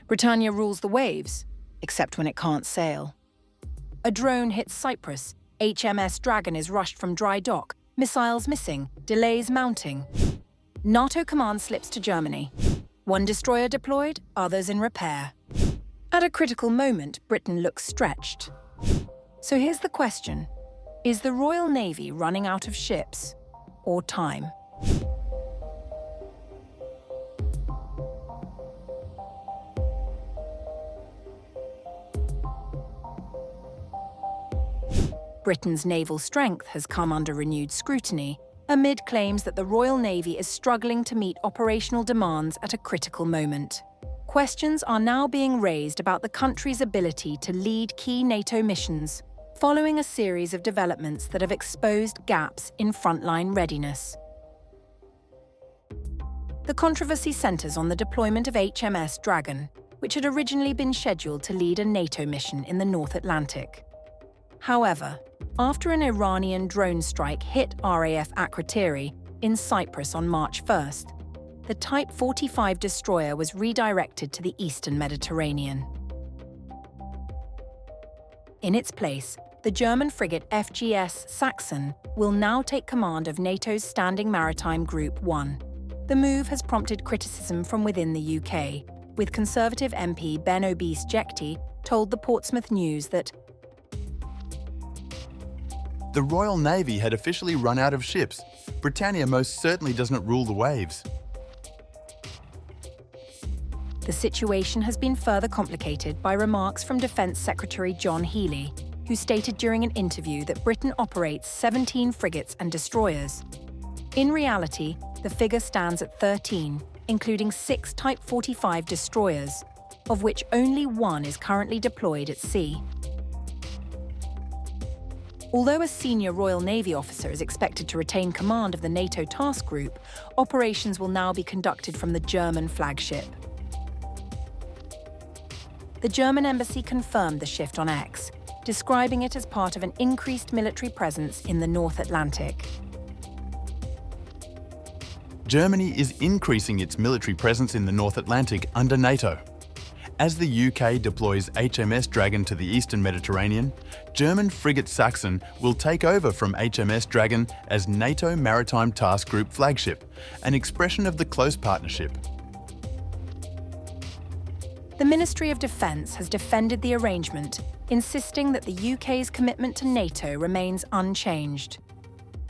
Britannia rules the waves, except when it can't sail. A drone hits Cyprus. HMS Dragon is rushed from dry dock. Missiles missing. Delays mounting. NATO command slips to Germany. One destroyer deployed, others in repair. At a critical moment, Britain looks stretched. So here's the question. Is the Royal Navy running out of ships or time? Britain's naval strength has come under renewed scrutiny amid claims that the Royal Navy is struggling to meet operational demands at a critical moment. Questions are now being raised about the country's ability to lead key NATO missions, following a series of developments that have exposed gaps in frontline readiness. The controversy centres on the deployment of HMS Dragon, which had originally been scheduled to lead a NATO mission in the North Atlantic. However, after an Iranian drone strike hit RAF Akrotiri in Cyprus on March 1st, the Type 45 destroyer was redirected to the eastern Mediterranean. In its place, the German frigate FGS Saxon will now take command of NATO's Standing Maritime Group 1. The move has prompted criticism from within the UK, with Conservative MP Ben Obeid-Jekti told the Portsmouth News that the Royal Navy had officially run out of ships. Britannia most certainly doesn't rule the waves. The situation has been further complicated by remarks from Defence Secretary John Healey, who stated during an interview that Britain operates 17 frigates and destroyers. In reality, the figure stands at 13, including 6 Type 45 destroyers, of which only one is currently deployed at sea. Although a senior Royal Navy officer is expected to retain command of the NATO task group, operations will now be conducted from the German flagship. The German embassy confirmed the shift on X, describing it as part of an increased military presence in the North Atlantic. Germany is increasing its military presence in the North Atlantic under NATO. As the UK deploys HMS Dragon to the eastern Mediterranean, German frigate Saxon will take over from HMS Dragon as NATO Maritime Task Group flagship, an expression of the close partnership. The Ministry of Defence has defended the arrangement, insisting that the UK's commitment to NATO remains unchanged.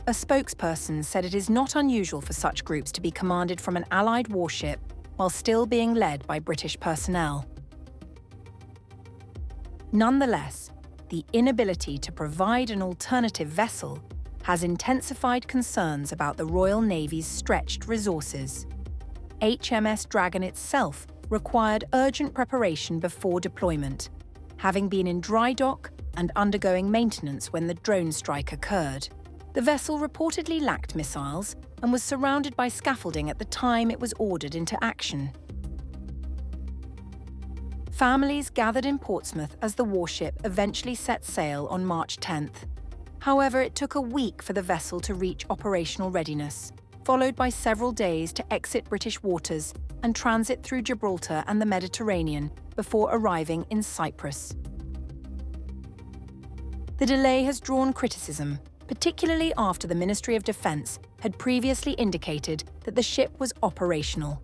A spokesperson said it is not unusual for such groups to be commanded from an Allied warship while still being led by British personnel. Nonetheless, the inability to provide an alternative vessel has intensified concerns about the Royal Navy's stretched resources. HMS Dragon itself required urgent preparation before deployment, having been in dry dock and undergoing maintenance when the drone strike occurred. The vessel reportedly lacked missiles and was surrounded by scaffolding at the time it was ordered into action. Families gathered in Portsmouth as the warship eventually set sail on March 10th. However, it took a week for the vessel to reach operational readiness, followed by several days to exit British waters and transit through Gibraltar and the Mediterranean before arriving in Cyprus. The delay has drawn criticism, particularly after the Ministry of Defence had previously indicated that the ship was operational,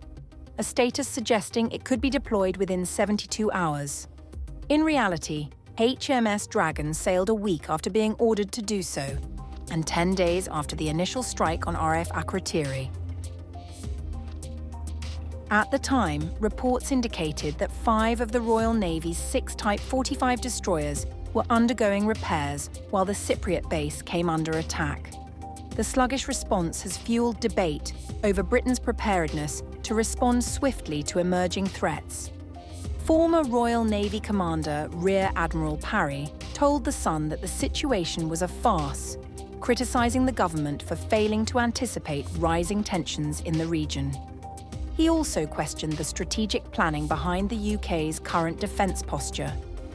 a status suggesting it could be deployed within 72 hours. In reality, HMS Dragon sailed a week after being ordered to do so, and 10 days after the initial strike on RAF Akrotiri. At the time, reports indicated that 5 of the Royal Navy's 6 Type 45 destroyers were undergoing repairs while the Cypriot base came under attack. The sluggish response has fueled debate over Britain's preparedness to respond swiftly to emerging threats. Former Royal Navy Commander Rear Admiral Parry told The Sun that the situation was a farce, criticising the government for failing to anticipate rising tensions in the region. He also questioned the strategic planning behind the UK's current defence posture.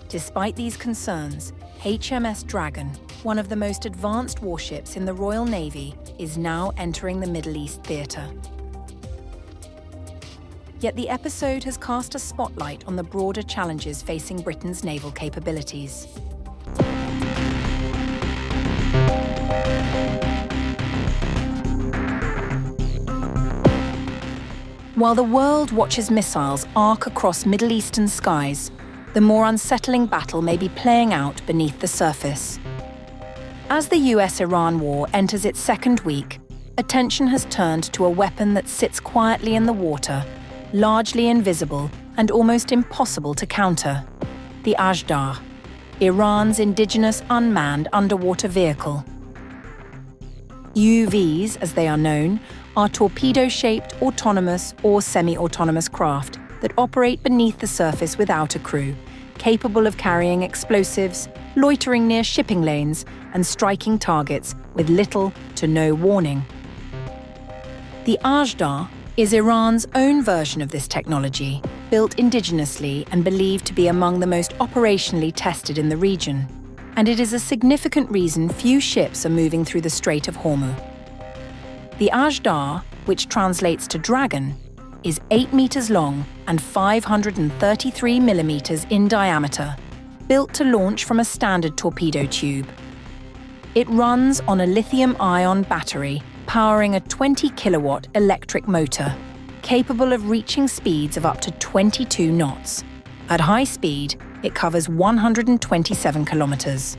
Despite these concerns, HMS Dragon, one of the most advanced warships in the Royal Navy, is now entering the Middle East theatre. Yet the episode has cast a spotlight on the broader challenges facing Britain's naval capabilities. While the world watches missiles arc across Middle Eastern skies, the more unsettling battle may be playing out beneath the surface. As the US-Iran war enters its second week, attention has turned to a weapon that sits quietly in the water, largely invisible and almost impossible to counter: the Ajdar, Iran's indigenous unmanned underwater vehicle. UUVs, as they are known, are torpedo-shaped, autonomous or semi-autonomous craft that operate beneath the surface without a crew, capable of carrying explosives, loitering near shipping lanes, and striking targets with little to no warning. The Ajdar is Iran's own version of this technology, built indigenously and believed to be among the most operationally tested in the region. And it is a significant reason few ships are moving through the Strait of Hormuz. The Ajdar, which translates to dragon, is 8 meters long and 533 millimeters in diameter, built to launch from a standard torpedo tube. It runs on a lithium-ion battery powering a 20-kilowatt electric motor, capable of reaching speeds of up to 22 knots. At high speed, it covers 127 kilometers.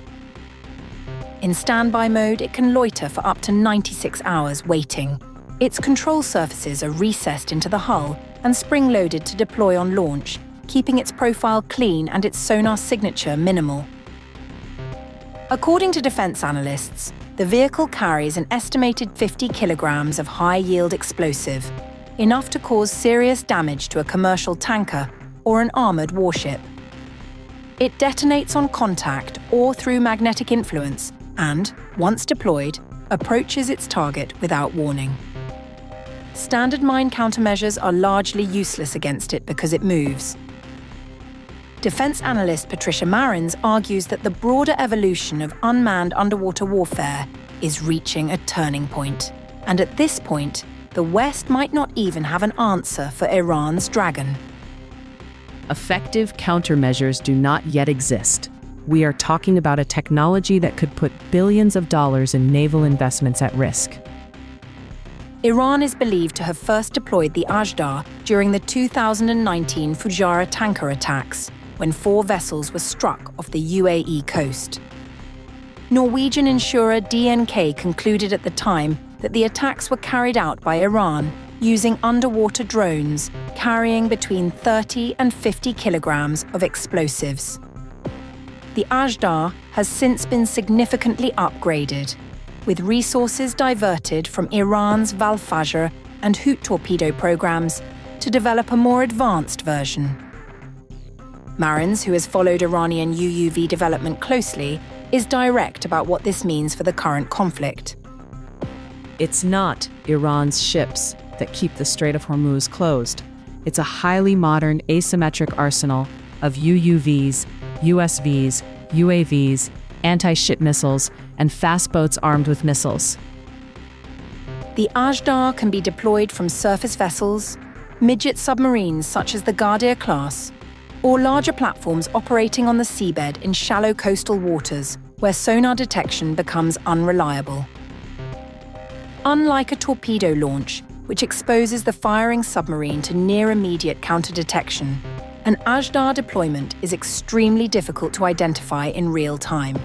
In standby mode, it can loiter for up to 96 hours waiting. Its control surfaces are recessed into the hull and spring-loaded to deploy on launch, keeping its profile clean and its sonar signature minimal. According to defense analysts, the vehicle carries an estimated 50 kilograms of high-yield explosive, enough to cause serious damage to a commercial tanker or an armored warship. It detonates on contact or through magnetic influence and, once deployed, approaches its target without warning. Standard mine countermeasures are largely useless against it because it moves. Defense analyst Patricia Marins argues that the broader evolution of unmanned underwater warfare is reaching a turning point. And at this point, the West might not even have an answer for Iran's Dragon. Effective countermeasures do not yet exist. We are talking about a technology that could put billions of dollars in naval investments at risk. Iran is believed to have first deployed the Ajdar during the 2019 Fujairah tanker attacks, when 4 vessels were struck off the UAE coast. Norwegian insurer DNK concluded at the time that the attacks were carried out by Iran using underwater drones carrying between 30 and 50 kilograms of explosives. The Ajdar has since been significantly upgraded, with resources diverted from Iran's Valfajr and Hoot torpedo programs to develop a more advanced version. Marins, who has followed Iranian UUV development closely, is direct about what this means for the current conflict. It's not Iran's ships that keep the Strait of Hormuz closed. It's a highly modern asymmetric arsenal of UUVs, USVs, UAVs, anti-ship missiles, and fast boats armed with missiles. The Ajdar can be deployed from surface vessels, midget submarines such as the Ghardair class, or larger platforms operating on the seabed in shallow coastal waters where sonar detection becomes unreliable. Unlike a torpedo launch, which exposes the firing submarine to near-immediate counter-detection, an Ajdar deployment is extremely difficult to identify in real time.